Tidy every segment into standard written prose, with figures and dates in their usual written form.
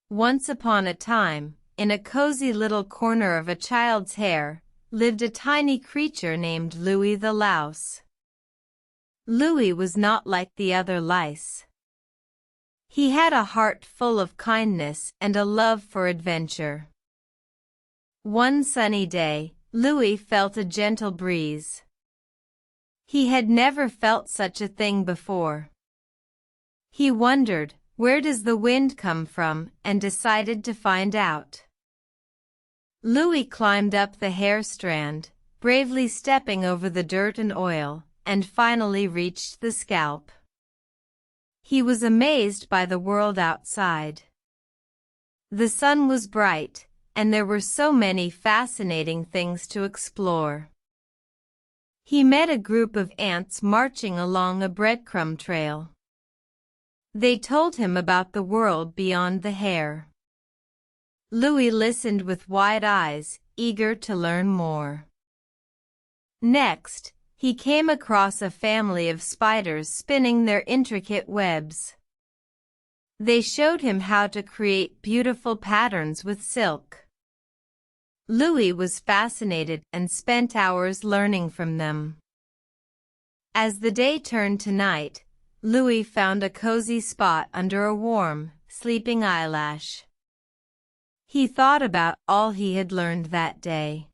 Once upon a time, in a cozy little corner of a child's hair, lived a tiny creature named Louie the Louse. Louie was not like the other lice. He had a heart full of kindness and a love for adventure. One sunny day, Louie felt a gentle breeze. He had never felt such a thing before. He wondered, where does the wind come from, and decided to find out. Louie climbed up the hair strand, bravely stepping over the dirt and oil, and finally reached the scalp. He was amazed by the world outside. The sun was bright, and there were so many fascinating things to explore. He met a group of ants marching along a breadcrumb trail. They told him about the world beyond the hair. Louie listened with wide eyes, eager to learn more. Next, he came across a family of spiders spinning their intricate webs. They showed him how to create beautiful patterns with silk. Louie was fascinated and spent hours learning from them. As the day turned to night, Louie found a cozy spot under a warm, sleeping eyelash. He thought about all he had learned that day.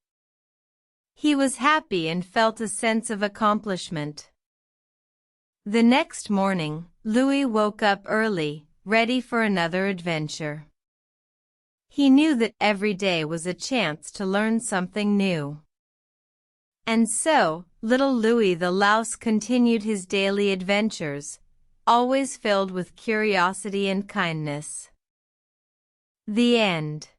He was happy and felt a sense of accomplishment. The next morning, Louie woke up early, ready for another adventure. He knew that every day was a chance to learn something new. And so, little Louie the Louse continued his daily adventures, always filled with curiosity and kindness. The end.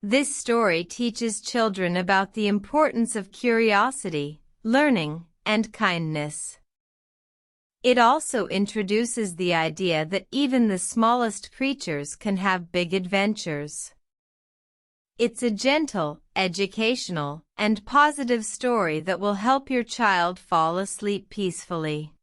This story teaches children about the importance of curiosity, learning, and kindness. It also introduces the idea that even the smallest creatures can have big adventures. It's a gentle, educational, and positive story that will help your child fall asleep peacefully.